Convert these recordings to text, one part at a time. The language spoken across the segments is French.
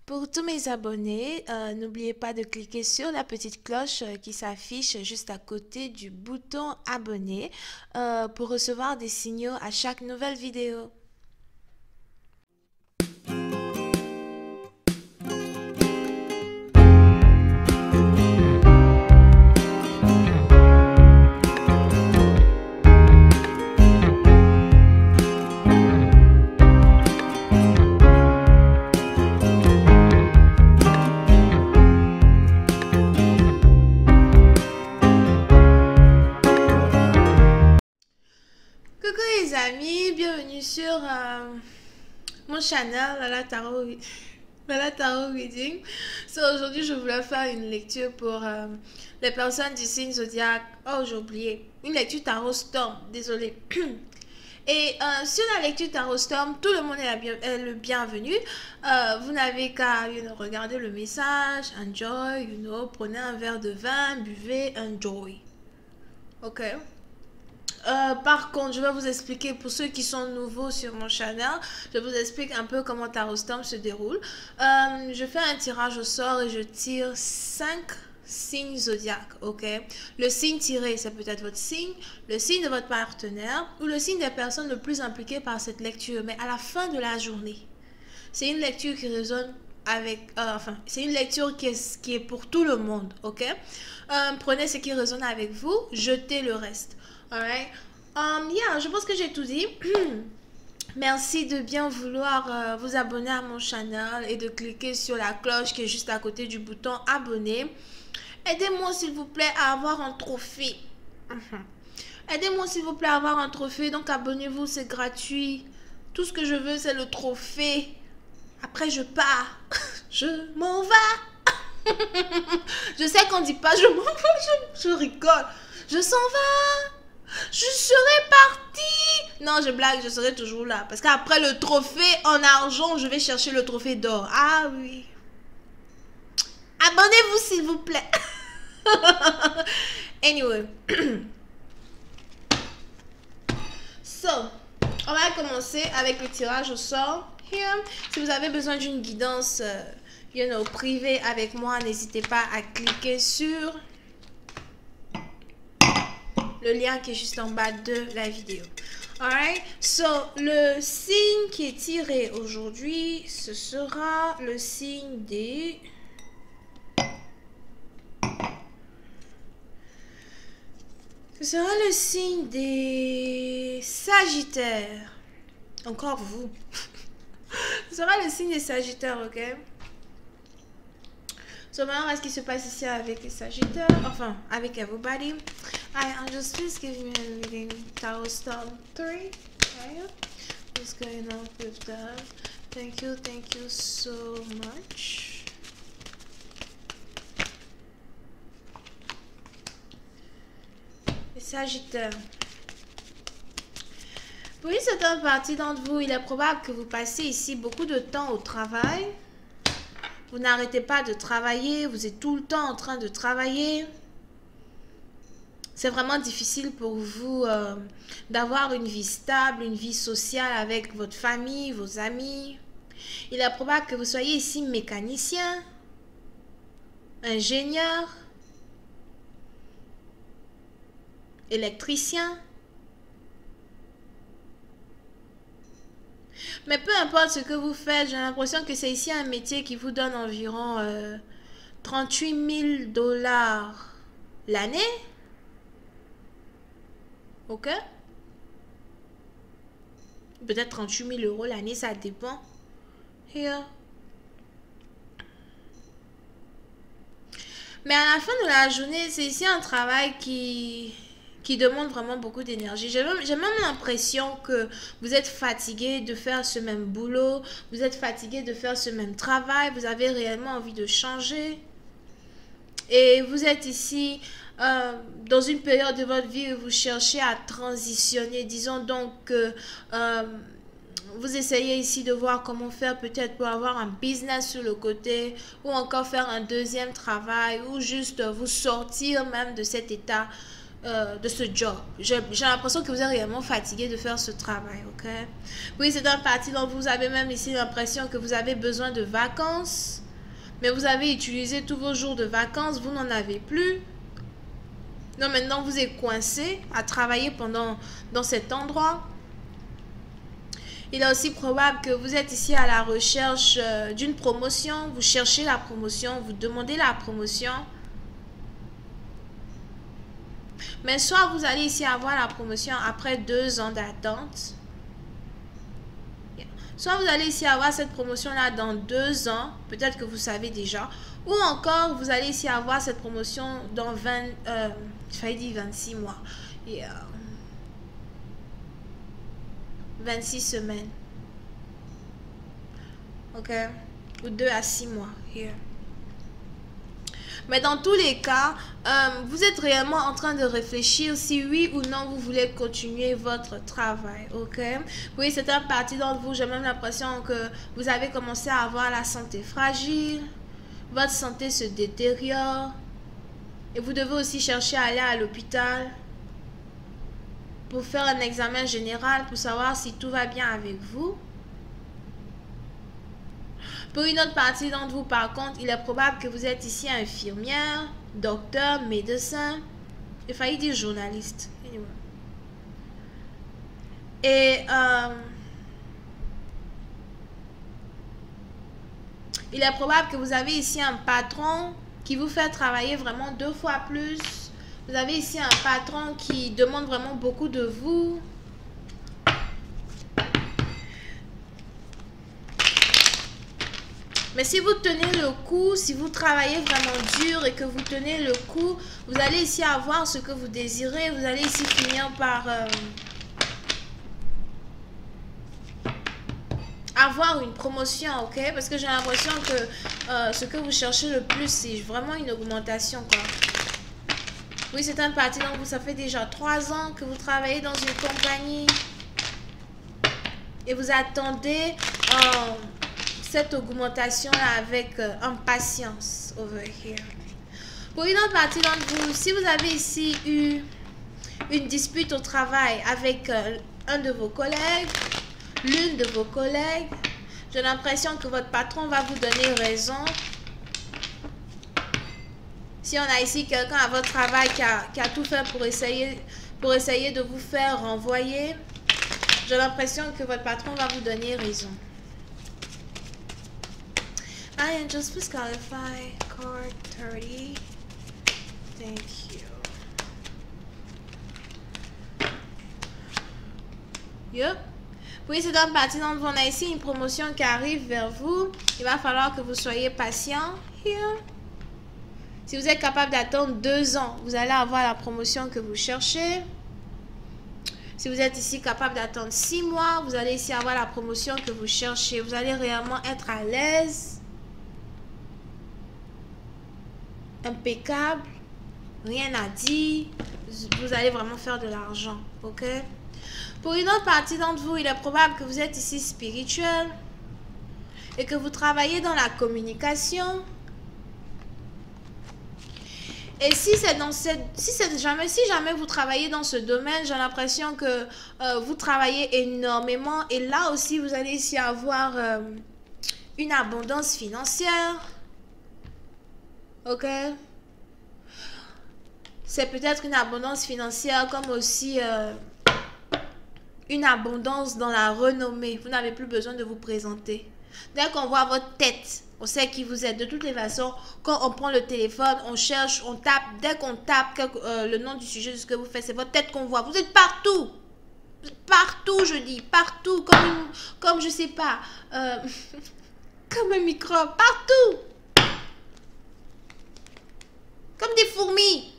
Pour tous mes abonnés, n'oubliez pas de cliquer sur la petite cloche qui s'affiche juste à côté du bouton abonner pour recevoir des signaux à chaque nouvelle vidéo. Coucou les amis, bienvenue sur mon channel Lala Tarot Reading. Aujourd'hui, je voulais faire une lecture pour les personnes du signe zodiaque. Oh, j'ai oublié. Une lecture Tarot Storm, désolée. Et sur la lecture Tarot Storm, tout le monde est le bienvenu. Vous n'avez qu'à regarder le message, enjoy, prenez un verre de vin, buvez, enjoy. Ok. Par contre, je vais vous expliquer, pour ceux qui sont nouveaux sur mon channel, je vous explique un peu comment Tarot Storm se déroule. Je fais un tirage au sort et je tire 5 signes zodiaques, ok? Le signe tiré, c'est peut-être votre signe, le signe de votre partenaire ou le signe des personnes le plus impliquées par cette lecture. Mais à la fin de la journée, c'est une lecture qui résonne avec... c'est une lecture qui est pour tout le monde, ok? Prenez ce qui résonne avec vous, jetez le reste. Alright. Je pense que j'ai tout dit. Merci de bien vouloir vous abonner à mon channel et de cliquer sur la cloche qui est juste à côté du bouton abonner. Aidez-moi s'il vous plaît à avoir un trophée. Aidez-moi s'il vous plaît à avoir un trophée. Donc abonnez-vous, c'est gratuit. Tout ce que je veux, c'est le trophée. Après, je pars. Je m'en vais. Je sais qu'on dit pas je m'en vais. Je rigole. Je s'en vais. Je serai partie. Non, je blague, je serai toujours là. Parce qu'après le trophée en argent, je vais chercher le trophée d'or. Ah oui. Abonnez-vous s'il vous plaît. Anyway. So, on va commencer avec le tirage au sort. Here. Si vous avez besoin d'une guidance, privée avec moi, n'hésitez pas à cliquer sur le lien qui est juste en bas de la vidéo. Alright, so le signe qui est tiré aujourd'hui, ce sera le signe des... Ce sera le signe des Sagittaires. Encore vous. Ce sera le signe des Sagittaires, ok? So, maintenant, qu'est-ce qui se passe ici avec les Sagittaires? Enfin, avec everybody. I'm just please give me a reading. Tarot Storm 3. Right? What's going on with that? Thank you so much. Les Sagittaires. Pour une certaine partie d'entre vous, il est probable que vous passez ici beaucoup de temps au travail. Vous n'arrêtez pas de travailler, vous êtes tout le temps en train de travailler. C'est vraiment difficile pour vous d'avoir une vie stable, une vie sociale avec votre famille, vos amis. Il est probable que vous soyez ici mécanicien, ingénieur, électricien. Mais peu importe ce que vous faites, j'ai l'impression que c'est ici un métier qui vous donne environ 38 000 $ l'année. Ok? Peut-être 38 000 € l'année, ça dépend. Here. Mais à la fin de la journée, c'est ici un travail qui demande vraiment beaucoup d'énergie. J'ai même l'impression que vous êtes fatigué de faire ce même boulot, vous êtes fatigué de faire ce même travail, vous avez réellement envie de changer. Et vous êtes ici dans une période de votre vie où vous cherchez à transitionner. Disons donc que vous essayez ici de voir comment faire peut-être pour avoir un business sur le côté ou encore faire un deuxième travail ou juste vous sortir même de cet état de ce job. J'ai l'impression que vous êtes réellement fatigué de faire ce travail, ok? Oui, c'est une partie dont vous avez même ici l'impression que vous avez besoin de vacances, mais vous avez utilisé tous vos jours de vacances, vous n'en avez plus. Donc maintenant, vous êtes coincé à travailler dans cet endroit. Il est aussi probable que vous êtes ici à la recherche d'une promotion. Vous cherchez la promotion, vous demandez la promotion. Mais soit vous allez ici avoir la promotion après 2 ans d'attente. Soit vous allez ici avoir cette promotion-là dans 2 ans. Peut-être que vous savez déjà. Ou encore, vous allez ici avoir cette promotion dans 26 mois. Et, 26 semaines. Ok? Ou 2 à 6 mois. Here. Mais dans tous les cas, vous êtes réellement en train de réfléchir si oui ou non vous voulez continuer votre travail, ok? Oui, c'est un parti d'entre vous, j'ai même l'impression que vous avez commencé à avoir la santé fragile, votre santé se détériore, et vous devez aussi chercher à aller à l'hôpital pour faire un examen général pour savoir si tout va bien avec vous. Pour une autre partie d'entre vous, par contre, il est probable que vous êtes ici infirmière, docteur, médecin. Il fallait dire journaliste. Anyway. Et il est probable que vous avez ici un patron qui vous fait travailler vraiment 2 fois plus. Vous avez ici un patron qui demande vraiment beaucoup de vous. Mais si vous tenez le coup, si vous travaillez vraiment dur et que vous tenez le coup, vous allez ici avoir ce que vous désirez. Vous allez ici finir par avoir une promotion, ok? Parce que j'ai l'impression que ce que vous cherchez le plus, c'est vraiment une augmentation, quoi. Oui, c'est un parti donc vous, ça fait déjà 3 ans que vous travaillez dans une compagnie et vous attendez cette augmentation-là avec impatience over here. Pour une autre partie d'entre vous, si vous avez ici eu une dispute au travail avec un de vos collègues, l'une de vos collègues, j'ai l'impression que votre patron va vous donner raison. Si on a ici quelqu'un à votre travail qui a tout fait pour essayer de vous faire renvoyer, j'ai l'impression que votre patron va vous donner raison. Angels, please clarify card 30. Thank you. Yup. Oui, c'est dans le parti d'entre vous. On a ici une promotion qui arrive vers vous. Il va falloir que vous soyez patient. Here. Si vous êtes capable d'attendre 2 ans, vous allez avoir la promotion que vous cherchez. Si vous êtes ici capable d'attendre 6 mois, vous allez ici avoir la promotion que vous cherchez. Vous allez réellement être à l'aise. Impeccable. Rien à dire. Vous allez vraiment faire de l'argent. Ok? Pour une autre partie d'entre vous, il est probable que vous êtes ici spirituel et que vous travaillez dans la communication. Et si jamais vous travaillez dans ce domaine, j'ai l'impression que vous travaillez énormément. Et là aussi, vous allez ici avoir une abondance financière. Ok? C'est peut-être une abondance financière comme aussi une abondance dans la renommée. Vous n'avez plus besoin de vous présenter. Dès qu'on voit votre tête, on sait qui vous êtes. De toutes les façons, quand on prend le téléphone, on cherche, on tape. Dès qu'on tape le nom du sujet de ce que vous faites, c'est votre tête qu'on voit. Vous êtes partout. Partout, je dis. Partout. Comme je sais pas. Comme un microbe. Partout. Comme des fourmis.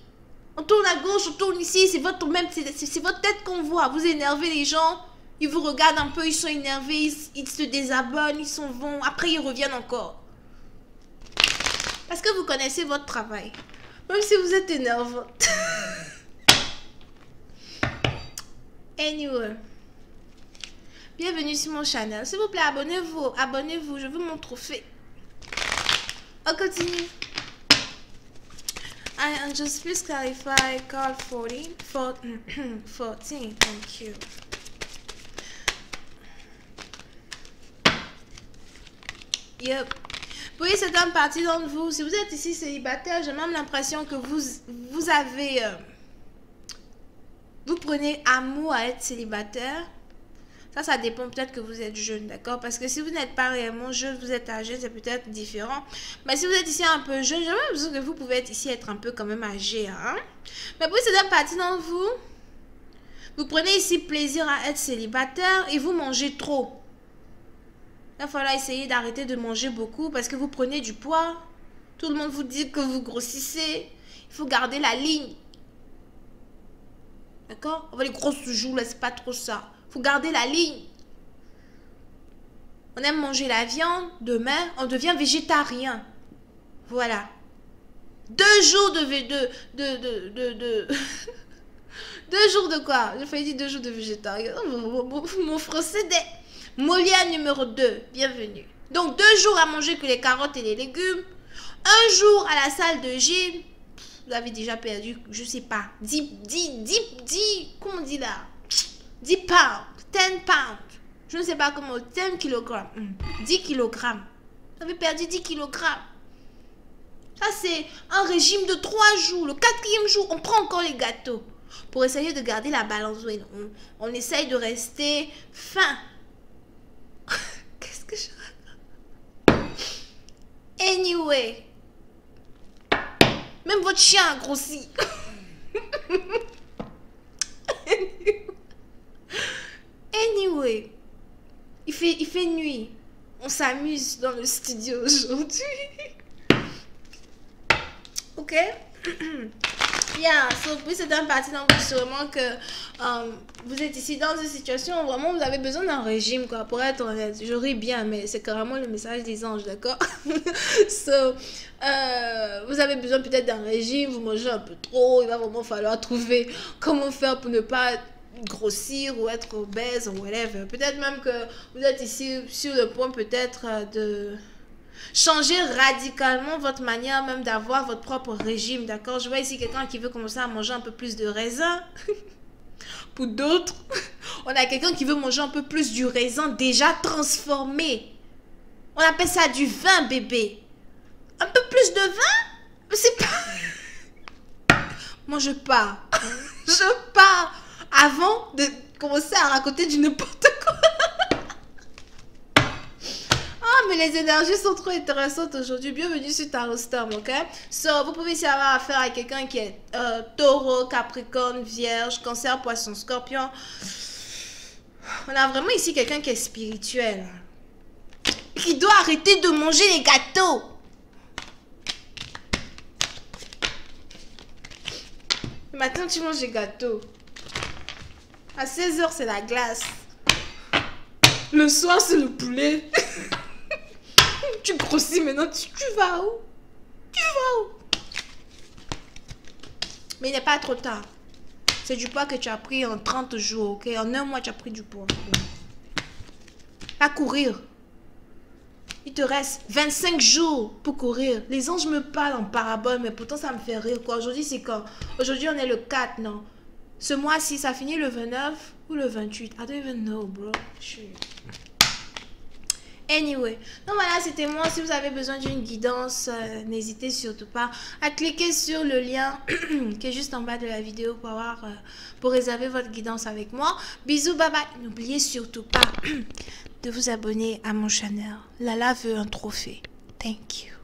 On tourne à gauche, on tourne ici. C'est votre tête qu'on voit. Vous énervez les gens. Ils vous regardent un peu, ils sont énervés, ils se désabonnent, ils s'en vont. Après, ils reviennent encore. Parce que vous connaissez votre travail. Même si vous êtes énervante. Anyway. Bienvenue sur mon channel. S'il vous plaît, abonnez-vous. Abonnez-vous, je veux mon trophée. On continue. and just please clarify call 14. 14. Thank you. Yep. Oui, c'est un parti d'entre vous. Si vous êtes ici célibataire, j'ai même l'impression que vous avez... vous prenez amour à être célibataire. Ça dépend, peut-être que vous êtes jeune, d'accord? Parce que si vous n'êtes pas réellement jeune, vous êtes âgé, c'est peut-être différent. Mais si vous êtes ici un peu jeune, j'ai même l'impression que vous pouvez être ici être un peu quand même âgé, hein? Mais oui, c'est un parti d'entre vous. Vous prenez ici plaisir à être célibataire et vous mangez trop. Il va falloir essayer d'arrêter de manger beaucoup parce que vous prenez du poids. Tout le monde vous dit que vous grossissez. Il faut garder la ligne. D'accord? On va les grosses joues, là, c'est pas trop ça. Il faut garder la ligne. On aime manger la viande. Demain, on devient végétarien. Voilà. 2 jours de... 2 jours de quoi? J'ai failli dire 2 jours de végétarien. Mon français des... Molière numéro 2, bienvenue. Donc 2 jours à manger que les carottes et les légumes. 1 jour à la salle de gym. Vous avez déjà perdu, je sais pas, 10, comment on dit là? 10 pounds, 10 pounds. Je ne sais pas comment, 10 kilogrammes. 10 kilogrammes. Vous avez perdu 10 kilogrammes. Ça c'est un régime de 3 jours. Le 4e jour, on prend encore les gâteaux. Pour essayer de garder la balance. On essaye de rester fin. Qu'est-ce que je raconte? Anyway. Même votre chien a grossi. Anyway. Il fait nuit. On s'amuse dans le studio aujourd'hui. Ok? Yeah, so, oui, c'est un parti donc sûrement que vous êtes ici dans une situation où vraiment vous avez besoin d'un régime, quoi, pour être honnête. Je ris bien, mais c'est carrément le message des anges, d'accord? So, vous avez besoin peut-être d'un régime, vous mangez un peu trop, il va vraiment falloir trouver comment faire pour ne pas grossir ou être obèse ou whatever. Peut-être même que vous êtes ici sur le point peut-être de... changer radicalement votre manière même d'avoir votre propre régime, d'accord? Je vois ici quelqu'un qui veut commencer à manger un peu plus de raisin. Pour d'autres, on a quelqu'un qui veut manger un peu plus du raisin déjà transformé. On appelle ça du vin, bébé. Un peu plus de vin? C'est pas... Moi, je pars. Je pars avant de commencer à raconter du n'importe quoi. Ah, mais les énergies sont trop intéressantes aujourd'hui. Bienvenue sur Tarot Storm, ok? So, vous pouvez ici avoir affaire à quelqu'un qui est taureau, capricorne, vierge, cancer, poisson, scorpion. On a vraiment ici quelqu'un qui est spirituel. Qui doit arrêter de manger les gâteaux. Le matin, tu manges les gâteaux. À 16h, c'est la glace. Le soir, c'est le poulet. Tu grossis maintenant, tu vas où? Tu vas où? Mais il n'est pas trop tard. C'est du poids que tu as pris en 30 jours, ok? En 1 mois, tu as pris du poids. Pas courir. Il te reste 25 jours pour courir. Les anges me parlent en parabole, mais pourtant ça me fait rire, quoi. Aujourd'hui, c'est quand? Aujourd'hui, on est le 4, non? Ce mois-ci, ça finit le 29 ou le 28? I don't even know, bro. Anyway, donc voilà, c'était moi. Si vous avez besoin d'une guidance, n'hésitez surtout pas à cliquer sur le lien qui est juste en bas de la vidéo pour avoir, pour réserver votre guidance avec moi. Bisous, bye bye. N'oubliez surtout pas de vous abonner à mon channel. Lala veut un trophée. Thank you.